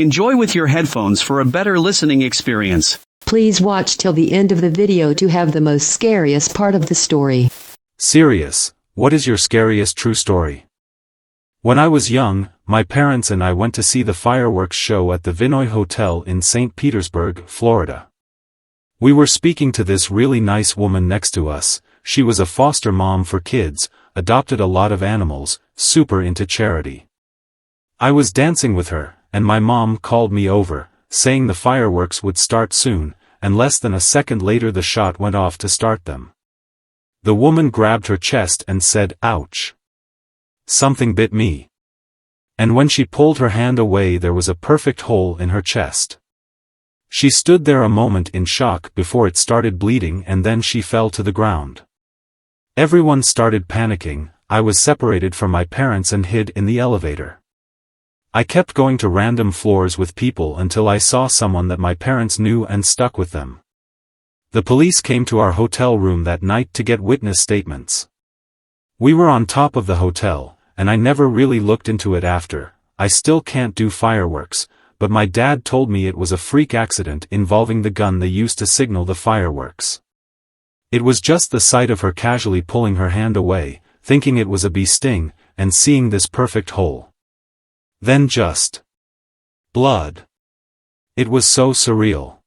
Enjoy with your headphones for a better listening experience. Please watch till the end of the video to have the most scariest part of the story. Serious, what is your scariest true story? When I was young, my parents and I went to see the fireworks show at the Vinoy Hotel in St. Petersburg, Florida. We were speaking to this really nice woman next to us. She was a foster mom for kids, adopted a lot of animals, super into charity. I was dancing with her, and my mom called me over, saying the fireworks would start soon, and less than a second later the shot went off to start them. The woman grabbed her chest and said, "Ouch. Something bit me." And when she pulled her hand away there was a perfect hole in her chest. She stood there a moment in shock before it started bleeding and then she fell to the ground. Everyone started panicking. I was separated from my parents and hid in the elevator. I kept going to random floors with people until I saw someone that my parents knew and stuck with them. The police came to our hotel room that night to get witness statements. We were on top of the hotel, and I never really looked into it after. I still can't do fireworks, but my dad told me it was a freak accident involving the gun they used to signal the fireworks. It was just the sight of her casually pulling her hand away, thinking it was a bee sting, and seeing this perfect hole. Then just blood. It was so surreal.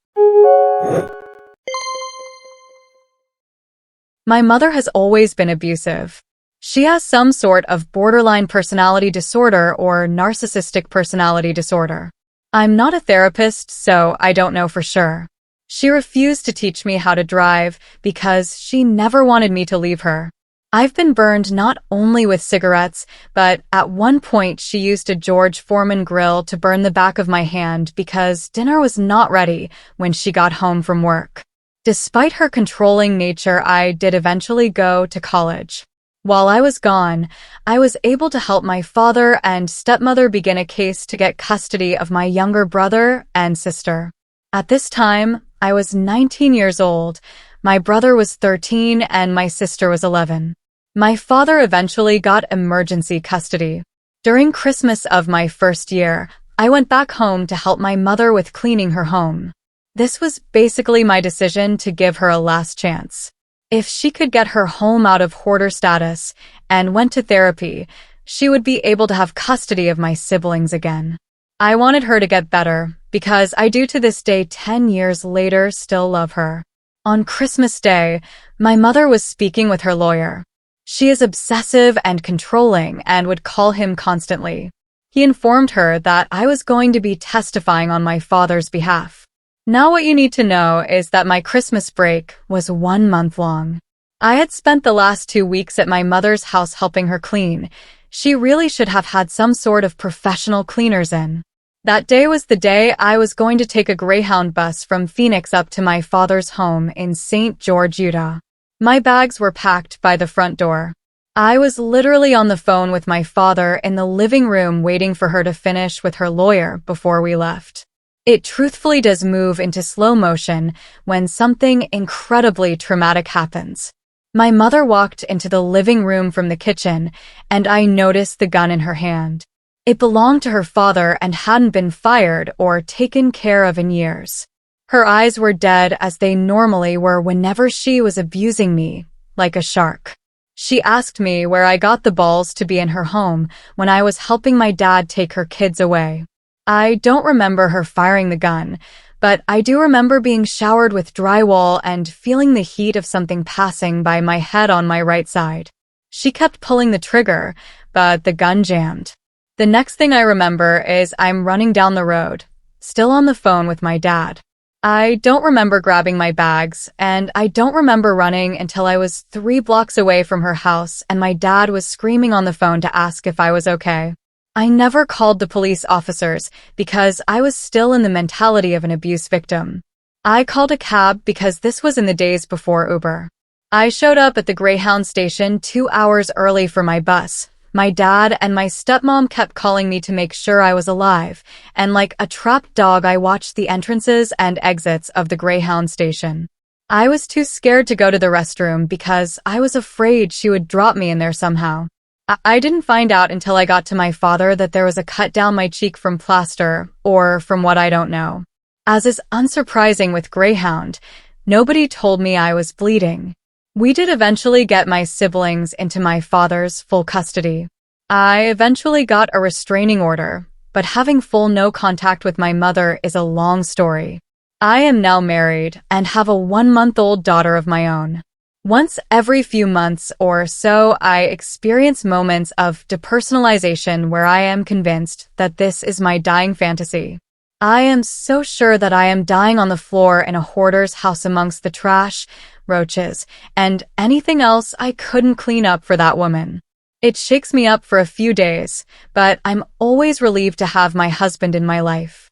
My mother has always been abusive. She has some sort of borderline personality disorder or narcissistic personality disorder. I'm not a therapist, so I don't know for sure. She refused to teach me how to drive because she never wanted me to leave her. I've been burned not only with cigarettes, but at one point she used a George Foreman grill to burn the back of my hand because dinner was not ready when she got home from work. Despite her controlling nature, I did eventually go to college. While I was gone, I was able to help my father and stepmother begin a case to get custody of my younger brother and sister. At this time, I was 19 years old, my brother was 13, and my sister was 11. My father eventually got emergency custody. During Christmas of my first year, I went back home to help my mother with cleaning her home. This was basically my decision to give her a last chance. If she could get her home out of hoarder status and went to therapy, she would be able to have custody of my siblings again. I wanted her to get better because I do to this day 10 years later still love her. On Christmas Day, my mother was speaking with her lawyer. She is obsessive and controlling and would call him constantly. He informed her that I was going to be testifying on my father's behalf. Now what you need to know is that my Christmas break was 1 month long. I had spent the last 2 weeks at my mother's house helping her clean. She really should have had some sort of professional cleaners in. That day was the day I was going to take a Greyhound bus from Phoenix up to my father's home in St. George, Utah. My bags were packed by the front door. I was literally on the phone with my father in the living room waiting for her to finish with her lawyer before we left. It truthfully does move into slow motion when something incredibly traumatic happens. My mother walked into the living room from the kitchen, and I noticed the gun in her hand. It belonged to her father and hadn't been fired or taken care of in years. Her eyes were dead as they normally were whenever she was abusing me, like a shark. She asked me where I got the balls to be in her home when I was helping my dad take her kids away. I don't remember her firing the gun, but I do remember being showered with drywall and feeling the heat of something passing by my head on my right side. She kept pulling the trigger, but the gun jammed. The next thing I remember is I'm running down the road, still on the phone with my dad. I don't remember grabbing my bags, and I don't remember running until I was 3 blocks away from her house and my dad was screaming on the phone to ask if I was okay. I never called the police officers because I was still in the mentality of an abuse victim. I called a cab because this was in the days before Uber. I showed up at the Greyhound station 2 hours early for my bus. My dad and my stepmom kept calling me to make sure I was alive, and like a trapped dog I watched the entrances and exits of the Greyhound station. I was too scared to go to the restroom because I was afraid she would drop me in there somehow. I didn't find out until I got to my father that there was a cut down my cheek from plaster, or from what I don't know. As is unsurprising with Greyhound, nobody told me I was bleeding. We did eventually get my siblings into my father's full custody. I eventually got a restraining order, but having full no contact with my mother is a long story. I am now married and have a 1-month-old daughter of my own. Once every few months or so, I experience moments of depersonalization where I am convinced that this is my dying fantasy. I am so sure that I am dying on the floor in a hoarder's house amongst the trash, roaches, and anything else I couldn't clean up for that woman. It shakes me up for a few days, but I'm always relieved to have my husband in my life.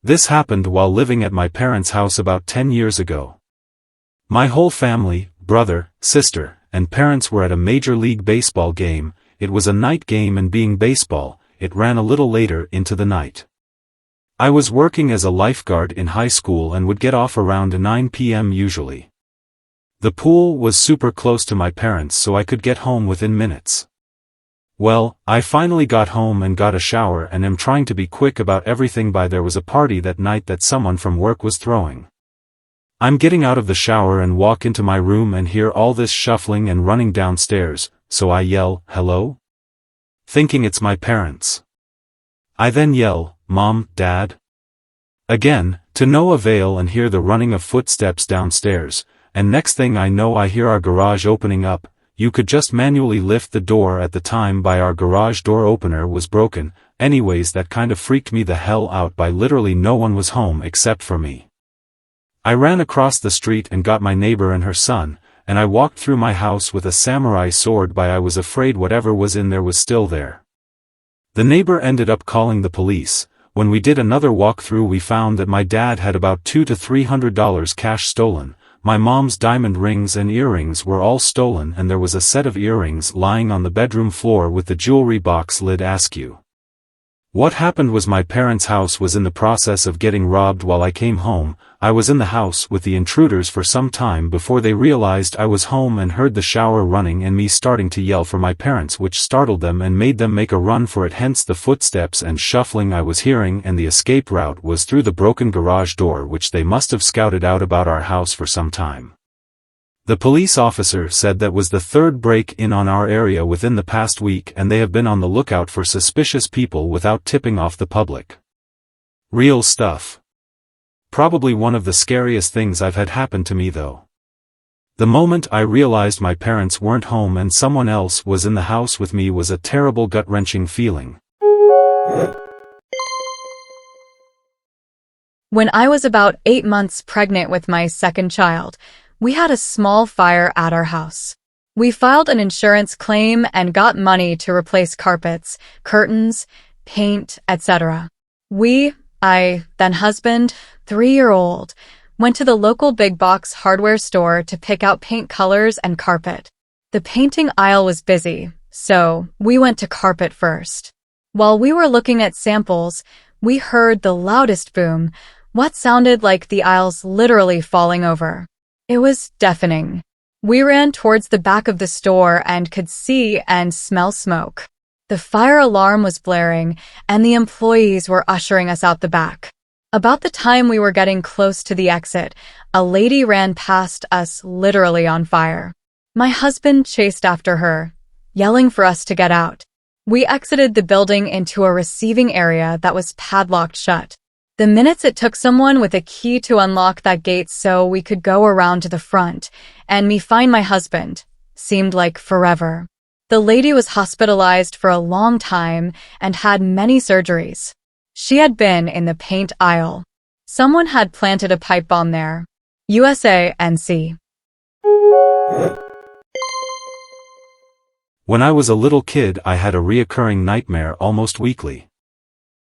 This happened while living at my parents' house about 10 years ago. My whole family, brother, sister, and parents were at a Major League Baseball game. It was a night game, and being baseball, it ran a little later into the night. I was working as a lifeguard in high school and would get off around 9 p.m. usually. The pool was super close to my parents, so I could get home within minutes. Well, I finally got home and got a shower and am trying to be quick about everything by there was a party that night that someone from work was throwing. I'm getting out of the shower and walk into my room and hear all this shuffling and running downstairs, so I yell, "Hello?" thinking it's my parents. I then yell, "Mom, Dad?" again, to no avail, and hear the running of footsteps downstairs, and next thing I know I hear our garage opening up. You could just manually lift the door at the time by our garage door opener was broken. Anyways, that kind of freaked me the hell out by literally no one was home except for me. I ran across the street and got my neighbor and her son, and I walked through my house with a samurai sword by I was afraid whatever was in there was still there. The neighbor ended up calling the police. When we did another walkthrough, we found that my dad had about $200 to $300 cash stolen. My mom's diamond rings and earrings were all stolen, and there was a set of earrings lying on the bedroom floor with the jewelry box lid askew. What happened was my parents' house was in the process of getting robbed while I came home. I was in the house with the intruders for some time before they realized I was home and heard the shower running and me starting to yell for my parents, which startled them and made them make a run for it, hence the footsteps and shuffling I was hearing, and the escape route was through the broken garage door, which they must have scouted out about our house for some time. The police officer said that was the third break-in on our area within the past week, and they have been on the lookout for suspicious people without tipping off the public. Real stuff. Probably one of the scariest things I've had happen to me though. The moment I realized my parents weren't home and someone else was in the house with me was a terrible gut-wrenching feeling. When I was about 8 months pregnant with my second child, we had a small fire at our house. We filed an insurance claim and got money to replace carpets, curtains, paint, etc. I, then husband, 3-year-old, went to the local big box hardware store to pick out paint colors and carpet. The painting aisle was busy, so we went to carpet first. While we were looking at samples, we heard the loudest boom, what sounded like the aisles literally falling over. It was deafening. We ran towards the back of the store and could see and smell smoke. The fire alarm was blaring, and the employees were ushering us out the back. About the time we were getting close to the exit, a lady ran past us literally on fire. My husband chased after her, yelling for us to get out. We exited the building into a receiving area that was padlocked shut. The minutes it took someone with a key to unlock that gate so we could go around to the front and me find my husband seemed like forever. The lady was hospitalized for a long time and had many surgeries. She had been in the paint aisle. Someone had planted a pipe bomb there. USA NC. When I was a little kid, I had a reoccurring nightmare almost weekly.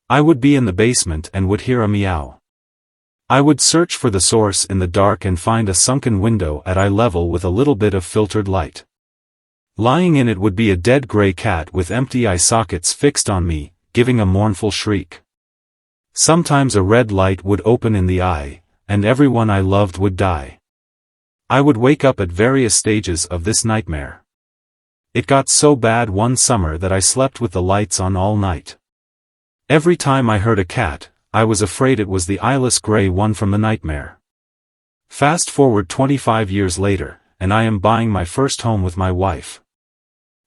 I would be in the basement and would hear a meow. I would search for the source in the dark and find a sunken window at eye level with a little bit of filtered light. Lying in it would be a dead gray cat with empty eye sockets fixed on me, giving a mournful shriek. Sometimes a red light would open in the eye, and everyone I loved would die. I would wake up at various stages of this nightmare. It got so bad one summer that I slept with the lights on all night. Every time I heard a cat, I was afraid it was the eyeless gray one from the nightmare. Fast forward 25 years later, and I am buying my first home with my wife.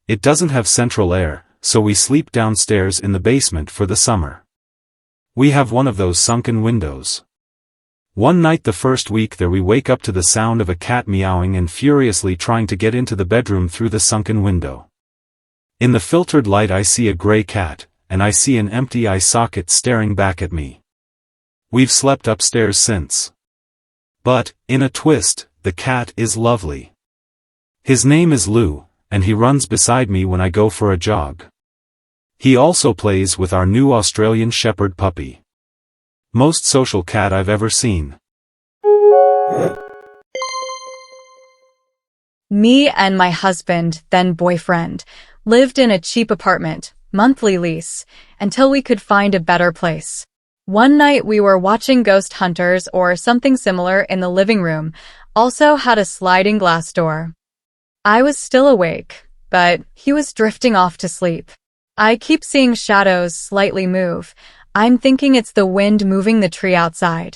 It doesn't have central air, so we sleep downstairs in the basement for the summer. We have one of those sunken windows. One night the first week there we wake up to the sound of a cat meowing and furiously trying to get into the bedroom through the sunken window. In the filtered light I see a gray cat, and I see an empty eye socket staring back at me. We've slept upstairs since. But, in a twist, the cat is lovely. His name is Lou, and he runs beside me when I go for a jog. He also plays with our new Australian Shepherd puppy. Most social cat I've ever seen. Me and my husband, then boyfriend, lived in a cheap apartment, monthly lease, until we could find a better place. One night we were watching Ghost Hunters or something similar in the living room, also had a sliding glass door. I was still awake, but he was drifting off to sleep. I keep seeing shadows slightly move. I'm thinking it's the wind moving the tree outside.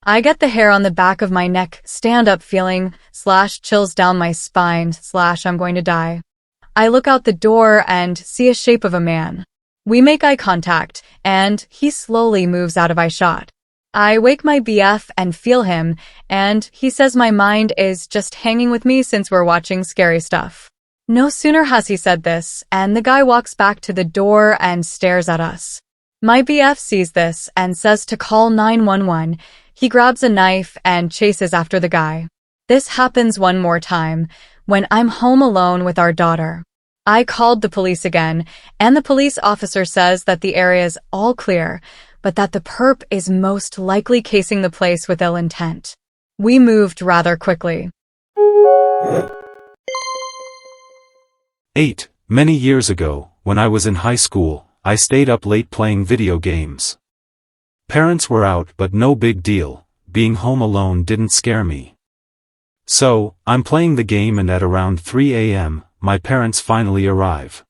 I get the hair on the back of my neck stand up feeling / chills down my spine / I'm going to die. I look out the door and see a shape of a man. We make eye contact, and he slowly moves out of eyeshot. I wake my BF and feel him, and he says my mind is just hanging with me since we're watching scary stuff. No sooner has he said this, and the guy walks back to the door and stares at us. My BF sees this and says to call 911. He grabs a knife and chases after the guy. This happens one more time, when I'm home alone with our daughter. I called the police again, and the police officer says that the area is all clear, but that the perp is most likely casing the place with ill intent. We moved rather quickly. 8. Many years ago, when I was in high school, I stayed up late playing video games. Parents were out but no big deal, being home alone didn't scare me. So, I'm playing the game and at around 3 a.m., my parents finally arrive.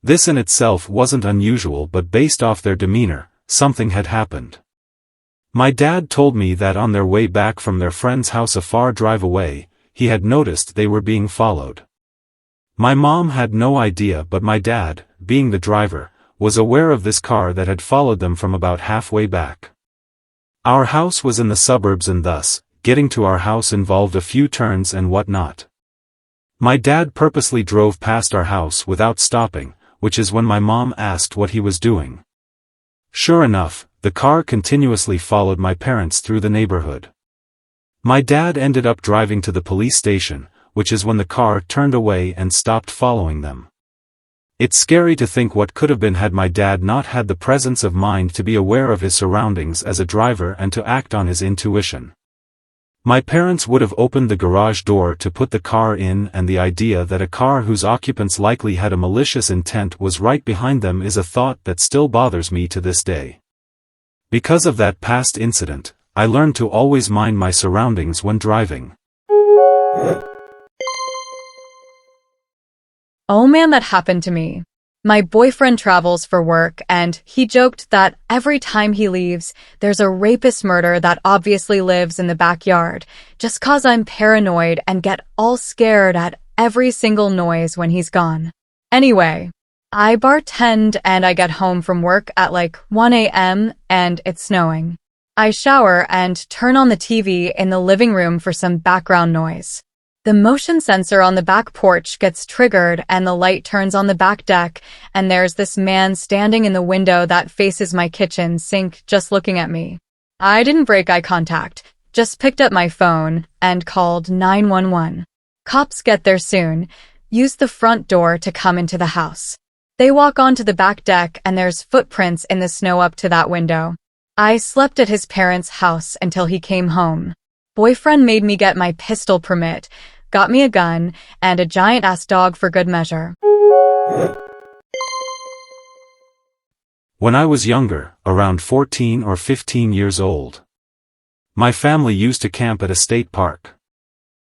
This in itself wasn't unusual but based off their demeanor, something had happened. My dad told me that on their way back from their friend's house a far drive away, he had noticed they were being followed. My mom had no idea but my dad, being the driver, was aware of this car that had followed them from about halfway back. Our house was in the suburbs and thus, getting to our house involved a few turns and whatnot. My dad purposely drove past our house without stopping, which is when my mom asked what he was doing. Sure enough, the car continuously followed my parents through the neighborhood. My dad ended up driving to the police station, which is when the car turned away and stopped following them. It's scary to think what could have been had my dad not had the presence of mind to be aware of his surroundings as a driver and to act on his intuition. My parents would have opened the garage door to put the car in, and the idea that a car whose occupants likely had a malicious intent was right behind them is a thought that still bothers me to this day. Because of that past incident, I learned to always mind my surroundings when driving. Oh man, that happened to me. My boyfriend travels for work and he joked that every time he leaves, there's a rapist murder that obviously lives in the backyard, just 'cause I'm paranoid and get all scared at every single noise when he's gone. Anyway, I bartend and I get home from work at like 1 a.m. and it's snowing. I shower and turn on the TV in the living room for some background noise. The motion sensor on the back porch gets triggered and the light turns on the back deck, and there's this man standing in the window that faces my kitchen sink just looking at me. I didn't break eye contact, just picked up my phone and called 911. Cops get there soon, use the front door to come into the house. They walk onto the back deck and there's footprints in the snow up to that window. I slept at his parents' house until he came home. Boyfriend made me get my pistol permit, got me a gun, and a giant-ass dog for good measure. When I was younger, around 14 or 15 years old, my family used to camp at a state park.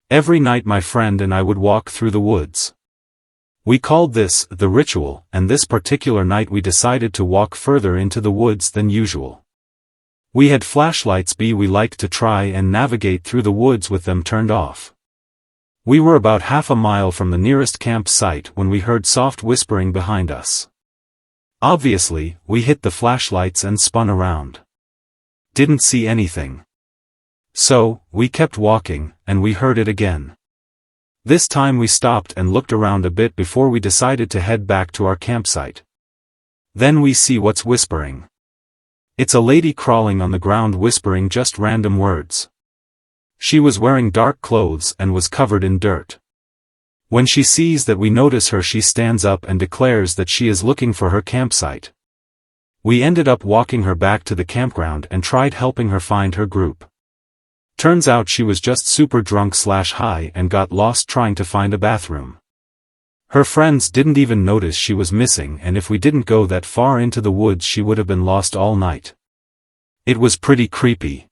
Every night my friend and I would walk through the woods. We called this the ritual, and this particular night we decided to walk further into the woods than usual. We had flashlights we liked to try and navigate through the woods with them turned off. We were about half a mile from the nearest campsite when we heard soft whispering behind us. Obviously, we hit the flashlights and spun around. Didn't see anything. So, we kept walking, and we heard it again. This time we stopped and looked around a bit before we decided to head back to our campsite. Then we see what's whispering. It's a lady crawling on the ground whispering just random words. She was wearing dark clothes and was covered in dirt. When she sees that we notice her, she stands up and declares that she is looking for her campsite. We ended up walking her back to the campground and tried helping her find her group. Turns out she was just super drunk/high and got lost trying to find a bathroom. Her friends didn't even notice she was missing, and if we didn't go that far into the woods she would have been lost all night. It was pretty creepy.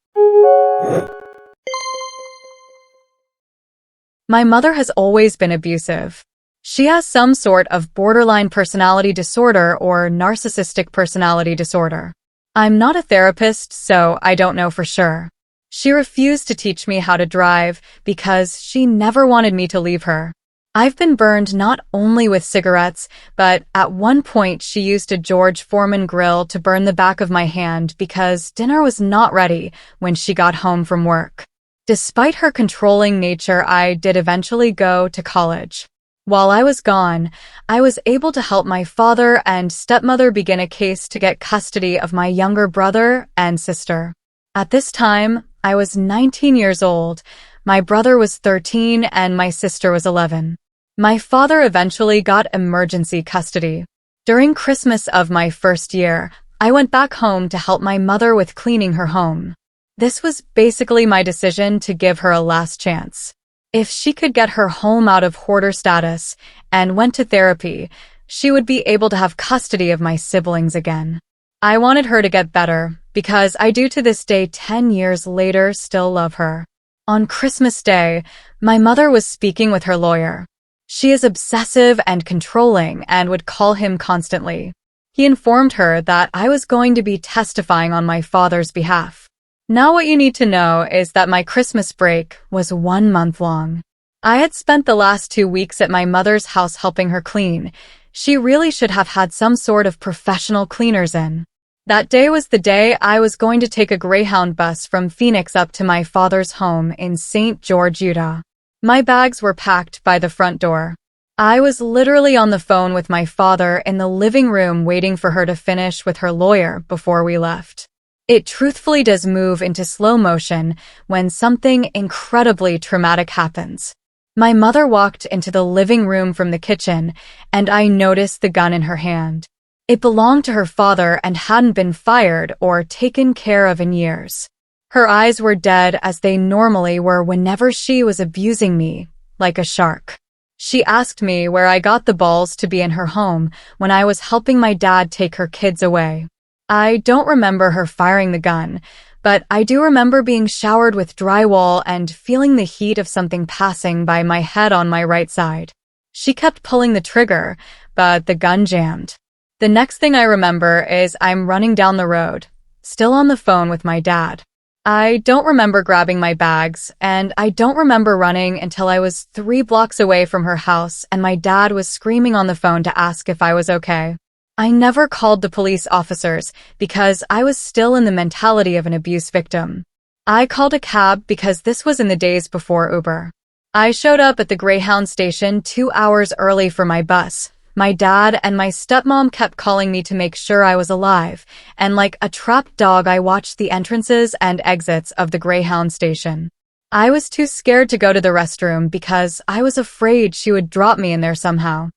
My mother has always been abusive. She has some sort of borderline personality disorder or narcissistic personality disorder. I'm not a therapist, so I don't know for sure. She refused to teach me how to drive because she never wanted me to leave her. I've been burned not only with cigarettes, but at one point she used a George Foreman grill to burn the back of my hand because dinner was not ready when she got home from work. Despite her controlling nature, I did eventually go to college. While I was gone, I was able to help my father and stepmother begin a case to get custody of my younger brother and sister. At this time, I was 19 years old, my brother was 13, and my sister was 11. My father eventually got emergency custody. During Christmas of my first year, I went back home to help my mother with cleaning her home. This was basically my decision to give her a last chance. If she could get her home out of hoarder status and went to therapy, she would be able to have custody of my siblings again. I wanted her to get better, because I do to this day 10 years later still love her. On Christmas Day, my mother was speaking with her lawyer. She is obsessive and controlling and would call him constantly. He informed her that I was going to be testifying on my father's behalf. Now what you need to know is that my Christmas break was 1 month long. I had spent the last 2 weeks at my mother's house helping her clean. She really should have had some sort of professional cleaners in. That day was the day I was going to take a Greyhound bus from Phoenix up to my father's home in St. George, Utah. My bags were packed by the front door. I was literally on the phone with my father in the living room waiting for her to finish with her lawyer before we left. It truthfully does move into slow motion when something incredibly traumatic happens. My mother walked into the living room from the kitchen, and I noticed the gun in her hand. It belonged to her father and hadn't been fired or taken care of in years. Her eyes were dead as they normally were whenever she was abusing me, like a shark. She asked me where I got the balls to be in her home when I was helping my dad take her kids away. I don't remember her firing the gun, but I do remember being showered with drywall and feeling the heat of something passing by my head on my right side. She kept pulling the trigger, but the gun jammed. The next thing I remember is I'm running down the road, still on the phone with my dad. I don't remember grabbing my bags, and I don't remember running until I was 3 blocks away from her house and my dad was screaming on the phone to ask if I was okay. I never called the police officers because I was still in the mentality of an abuse victim. I called a cab because this was in the days before Uber. I showed up at the Greyhound station 2 hours early for my bus. My dad and my stepmom kept calling me to make sure I was alive, and like a trapped dog I watched the entrances and exits of the Greyhound station. I was too scared to go to the restroom because I was afraid she would drop me in there somehow.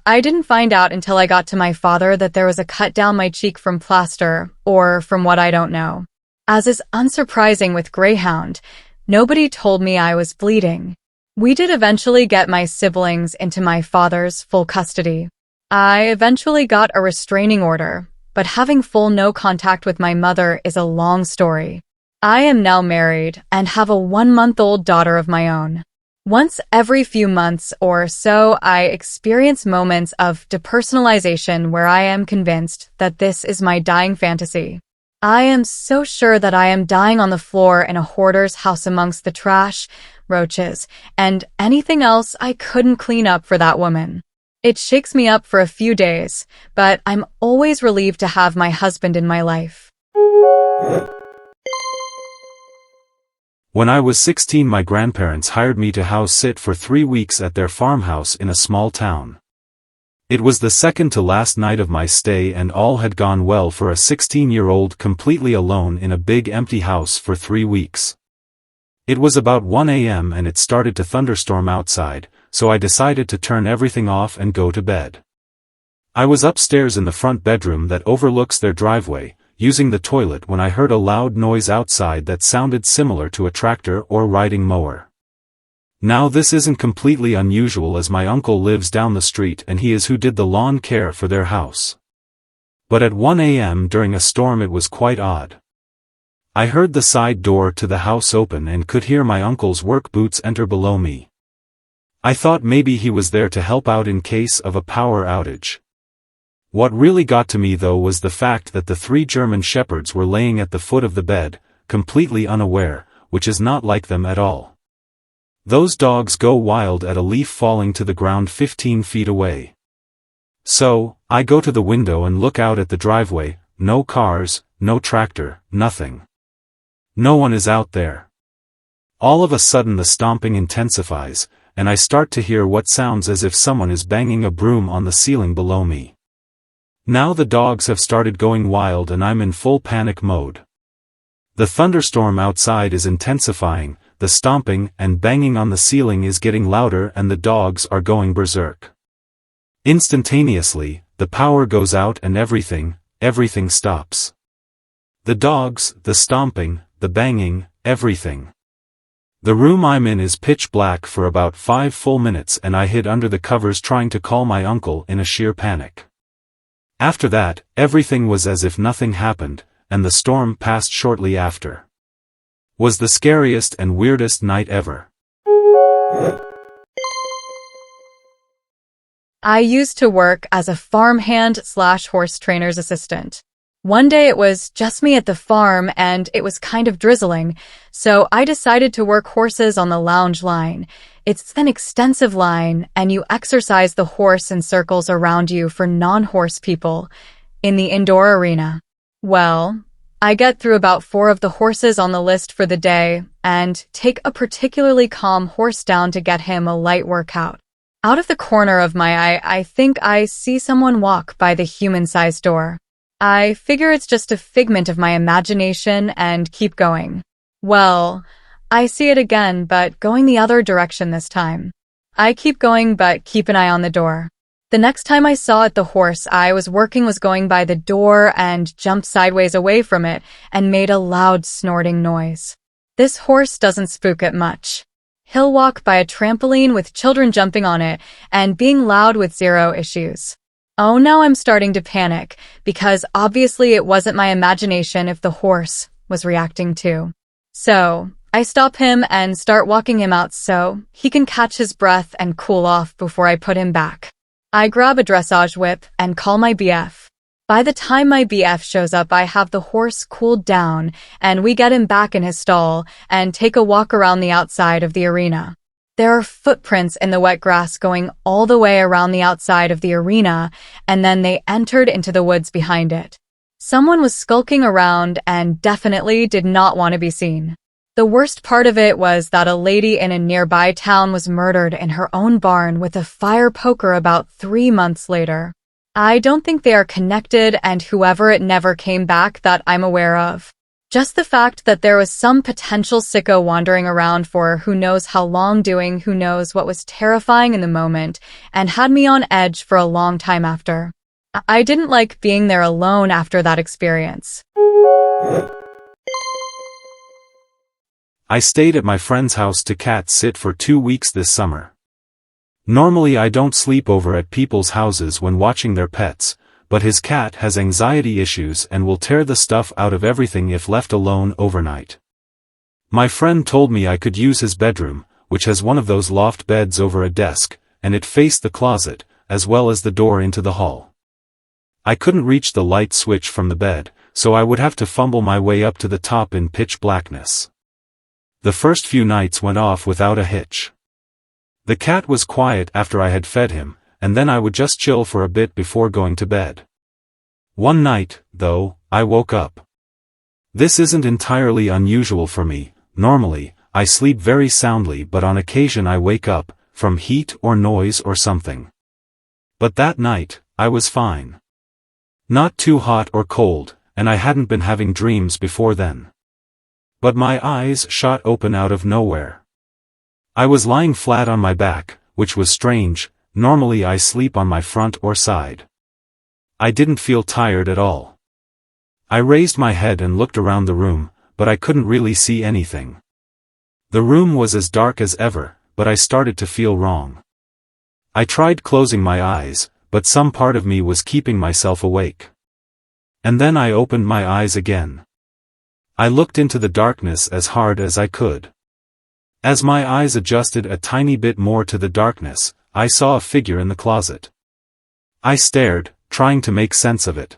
I didn't find out until I got to my father that there was a cut down my cheek from plaster, or from what I don't know. As is unsurprising with Greyhound, nobody told me I was bleeding. We did eventually get my siblings into my father's full custody. I eventually got a restraining order, but having full no contact with my mother is a long story. I am now married and have a 1-month-old daughter of my own. Once every few months or so, I experience moments of depersonalization where I am convinced that this is my dying fantasy. I am so sure that I am dying on the floor in a hoarder's house amongst the trash, roaches, and anything else I couldn't clean up for that woman. It shakes me up for a few days, but I'm always relieved to have my husband in my life. When I was 16, my grandparents hired me to house sit for 3 weeks at their farmhouse in a small town. It was the second to last night of my stay, and all had gone well for a 16-year-old completely alone in a big empty house for 3 weeks. It was about 1 a.m. and it started to thunderstorm outside, so I decided to turn everything off and go to bed. I was upstairs in the front bedroom that overlooks their driveway, using the toilet, when I heard a loud noise outside that sounded similar to a tractor or riding mower. Now this isn't completely unusual, as my uncle lives down the street and he is who did the lawn care for their house. But at 1 a.m. during a storm it was quite odd. I heard the side door to the house open and could hear my uncle's work boots enter below me. I thought maybe he was there to help out in case of a power outage. What really got to me though was the fact that the 3 German shepherds were laying at the foot of the bed, completely unaware, which is not like them at all. Those dogs go wild at a leaf falling to the ground 15 feet away. So, I go to the window and look out at the driveway. No cars, no tractor, nothing. No one is out there. All of a sudden the stomping intensifies, and I start to hear what sounds as if someone is banging a broom on the ceiling below me. Now the dogs have started going wild and I'm in full panic mode. The thunderstorm outside is intensifying, the stomping and banging on the ceiling is getting louder, and the dogs are going berserk. Instantaneously, the power goes out and everything stops. The dogs, the stomping, the banging, everything. The room I'm in is pitch black for about 5 full minutes, and I hid under the covers trying to call my uncle in a sheer panic. After that, everything was as if nothing happened, and the storm passed shortly after. Was the scariest and weirdest night ever. I used to work as a farmhand/horse trainer's assistant. One day it was just me at the farm and it was kind of drizzling, so I decided to work horses on the lounge line. It's an extensive line, and you exercise the horse in circles around you for non-horse people in the indoor arena. Well, I get through about 4 of the horses on the list for the day and take a particularly calm horse down to get him a light workout. Out of the corner of my eye, I think I see someone walk by the human-sized door. I figure it's just a figment of my imagination and keep going. Well, I see it again, but going the other direction this time. I keep going, but keep an eye on the door. The next time I saw it, the horse I was working was going by the door and jumped sideways away from it and made a loud snorting noise. This horse doesn't spook it much. He'll walk by a trampoline with children jumping on it and being loud with zero issues. Oh, now I'm starting to panic, because obviously it wasn't my imagination if the horse was reacting too. So, I stop him and start walking him out so he can catch his breath and cool off before I put him back. I grab a dressage whip and call my BF. By the time my BF shows up, I have the horse cooled down, and we get him back in his stall and take a walk around the outside of the arena. There are footprints in the wet grass going all the way around the outside of the arena, and then they entered into the woods behind it. Someone was skulking around and definitely did not want to be seen. The worst part of it was that a lady in a nearby town was murdered in her own barn with a fire poker about 3 months later. I don't think they are connected, and whoever it never came back that I'm aware of. Just the fact that there was some potential sicko wandering around for who knows how long doing who knows what was terrifying in the moment and had me on edge for a long time after. I didn't like being there alone after that experience. I stayed at my friend's house to cat sit for 2 weeks this summer. Normally I don't sleep over at people's houses when watching their pets, but his cat has anxiety issues and will tear the stuff out of everything if left alone overnight. My friend told me I could use his bedroom, which has one of those loft beds over a desk, and it faced the closet, as well as the door into the hall. I couldn't reach the light switch from the bed, so I would have to fumble my way up to the top in pitch blackness. The first few nights went off without a hitch. The cat was quiet after I had fed him, and then I would just chill for a bit before going to bed. One night, though, I woke up. This isn't entirely unusual for me. Normally, I sleep very soundly, but on occasion I wake up, from heat or noise or something. But that night, I was fine. Not too hot or cold, and I hadn't been having dreams before then. But my eyes shot open out of nowhere. I was lying flat on my back, which was strange. Normally I sleep on my front or side. I didn't feel tired at all. I raised my head and looked around the room, but I couldn't really see anything. The room was as dark as ever, but I started to feel wrong. I tried closing my eyes, but some part of me was keeping myself awake. And then I opened my eyes again. I looked into the darkness as hard as I could. As my eyes adjusted a tiny bit more to the darkness, I saw a figure in the closet. I stared, trying to make sense of it.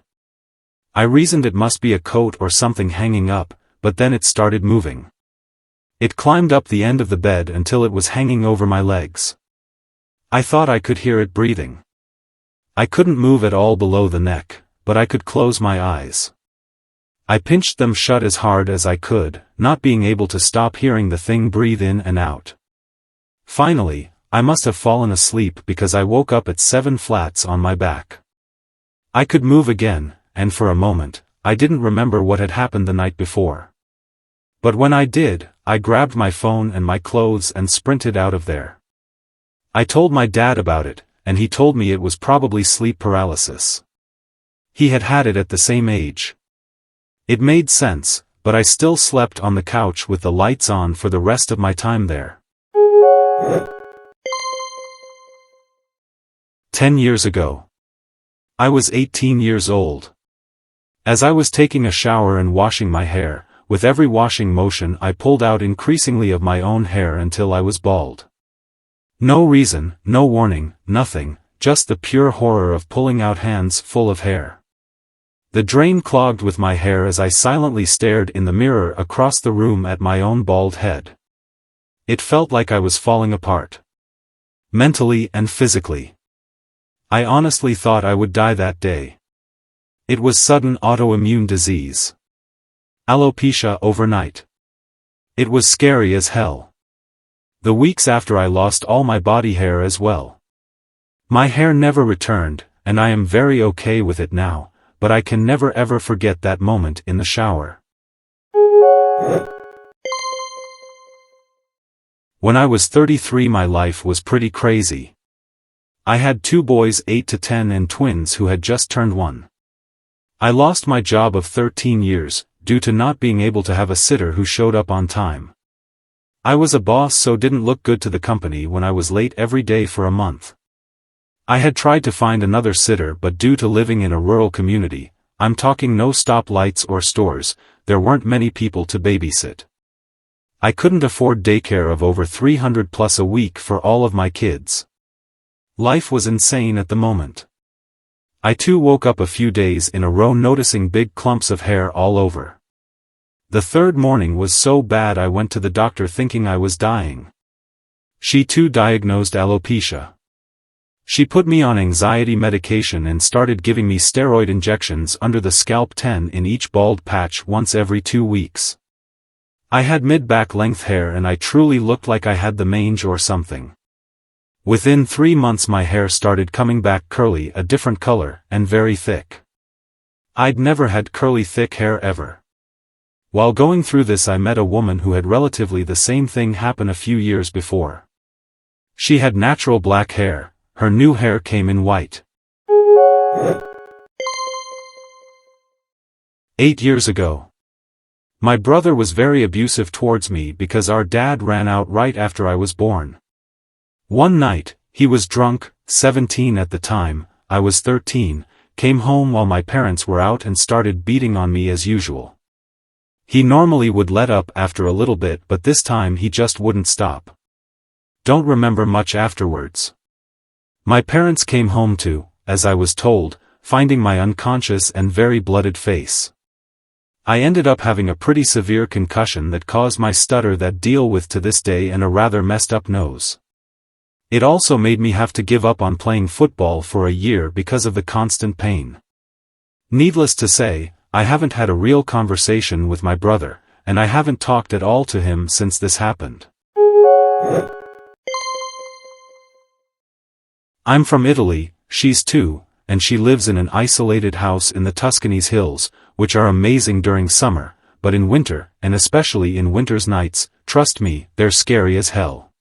I reasoned it must be a coat or something hanging up, but then it started moving. It climbed up the end of the bed until it was hanging over my legs. I thought I could hear it breathing. I couldn't move at all below the neck, but I could close my eyes. I pinched them shut as hard as I could, not being able to stop hearing the thing breathe in and out. Finally, I must have fallen asleep because I woke up at 7 flats on my back. I could move again, and for a moment, I didn't remember what had happened the night before. But when I did, I grabbed my phone and my clothes and sprinted out of there. I told my dad about it, and he told me it was probably sleep paralysis. He had had it at the same age. It made sense, but I still slept on the couch with the lights on for the rest of my time there. 10 years ago. I was 18 years old. As I was taking a shower and washing my hair, with every washing motion I pulled out increasingly of my own hair until I was bald. No reason, no warning, nothing, just the pure horror of pulling out hands full of hair. The drain clogged with my hair as I silently stared in the mirror across the room at my own bald head. It felt like I was falling apart. Mentally and physically. I honestly thought I would die that day. It was sudden autoimmune disease. Alopecia overnight. It was scary as hell. The weeks after I lost all my body hair as well. My hair never returned, and I am very okay with it now, but I can never ever forget that moment in the shower. When I was 33, my life was pretty crazy. I had 2 boys 8 to 10 and twins who had just turned 1. I lost my job of 13 years, due to not being able to have a sitter who showed up on time. I was a boss, so didn't look good to the company when I was late every day for a month. I had tried to find another sitter, but due to living in a rural community, I'm talking no stoplights or stores, there weren't many people to babysit. I couldn't afford daycare of over $300+ a week for all of my kids. Life was insane at the moment. I too woke up a few days in a row noticing big clumps of hair all over. The third morning was so bad I went to the doctor thinking I was dying. She too diagnosed alopecia. She put me on anxiety medication and started giving me steroid injections under the scalp, 10 in each bald patch once every 2 weeks. I had mid-back length hair and I truly looked like I had the mange or something. Within 3 months my hair started coming back curly, a different color, and very thick. I'd never had curly thick hair ever. While going through this I met a woman who had relatively the same thing happen a few years before. She had natural black hair, her new hair came in white. 8 years ago. My brother was very abusive towards me because our dad ran out right after I was born. One night, he was drunk, 17 at the time, I was 13, came home while my parents were out and started beating on me as usual. He normally would let up after a little bit, but this time he just wouldn't stop. don't remember much afterwards. My parents came home to, as I was told, finding my unconscious and very blooded face. I ended up having a pretty severe concussion that caused my stutter that deal with to this day and a rather messed up nose. It also made me have to give up on playing football for a year because of the constant pain. Needless to say, I haven't had a real conversation with my brother, and I haven't talked at all to him since this happened. I'm from Italy, she's too, and she lives in an isolated house in the Tuscany's hills, which are amazing during summer, but in winter, and especially in winter's nights, trust me, they're scary as hell.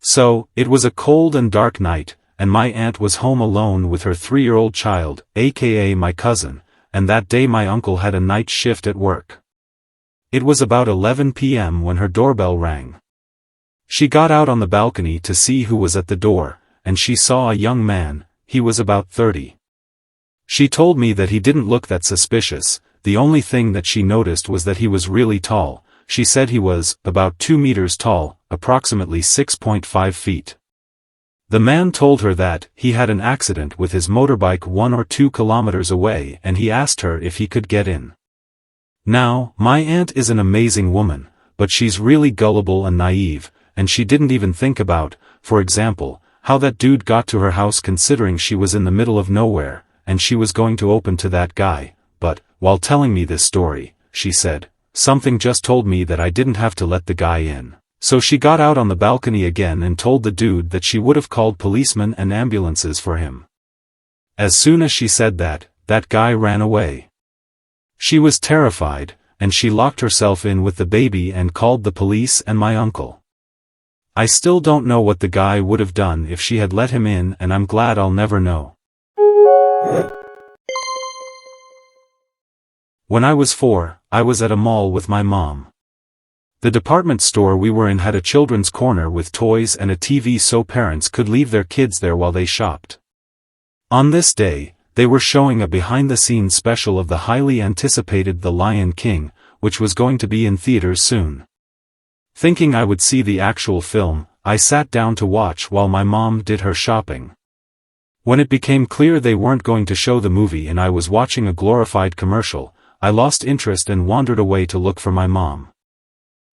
So, it was a cold and dark night, and my aunt was home alone with her 3-year-old child, aka my cousin, and that day my uncle had a night shift at work. It was about 11 p.m. when her doorbell rang. She got out on the balcony to see who was at the door, and she saw a young man. He was about 30. She told me that he didn't look that suspicious, the only thing that she noticed was that he was really tall. She said he was about 2 meters tall, approximately 6.5 feet. The man told her that he had an accident with his motorbike 1 or 2 kilometers away and he asked her if he could get in. Now, my aunt is an amazing woman, but she's really gullible and naive, and she didn't even think about, for example, how that dude got to her house considering she was in the middle of nowhere, and she was going to open to that guy, but, while telling me this story, she said, something just told me that I didn't have to let the guy in. So she got out on the balcony again and told the dude that she would have called policemen and ambulances for him. As soon as she said that, that guy ran away. She was terrified, and she locked herself in with the baby and called the police and my uncle. I still don't know what the guy would have done if she had let him in, and I'm glad I'll never know. When I was 4, I was at a mall with my mom. The department store we were in had a children's corner with toys and a TV so parents could leave their kids there while they shopped. On this day, they were showing a behind-the-scenes special of the highly anticipated The Lion King, which was going to be in theaters soon. Thinking I would see the actual film, I sat down to watch while my mom did her shopping. When it became clear they weren't going to show the movie and I was watching a glorified commercial, I lost interest and wandered away to look for my mom.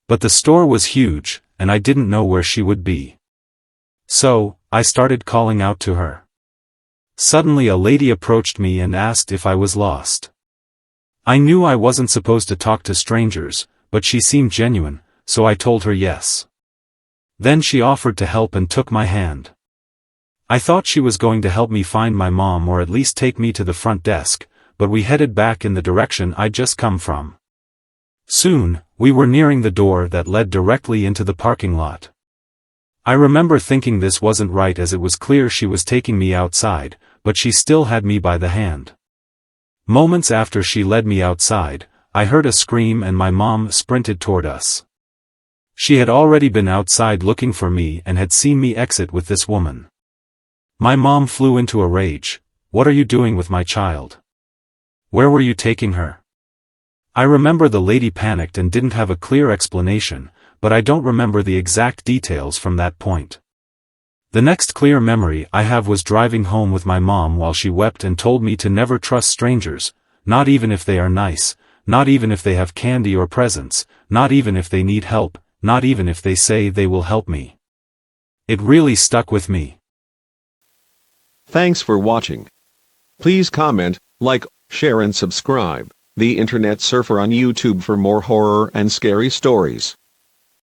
But the store was huge, and I didn't know where she would be. So, I started calling out to her. Suddenly a lady approached me and asked if I was lost. I knew I wasn't supposed to talk to strangers, but she seemed genuine, so I told her yes. Then she offered to help and took my hand. I thought she was going to help me find my mom or at least take me to the front desk, but we headed back in the direction I'd just come from. Soon, we were nearing the door that led directly into the parking lot. I remember thinking this wasn't right as it was clear she was taking me outside, but she still had me by the hand. Moments after she led me outside, I heard a scream and my mom sprinted toward us. She had already been outside looking for me and had seen me exit with this woman. My mom flew into a rage. What are you doing with my child? Where were you taking her? I remember the lady panicked and didn't have a clear explanation, but I don't remember the exact details from that point. The next clear memory I have was driving home with my mom while she wept and told me to never trust strangers, not even if they are nice, not even if they have candy or presents, not even if they need help, not even if they say they will help me. It really stuck with me. Thanks for watching. Please comment, like, share and subscribe. The Internet Surfer on YouTube for more horror and scary stories.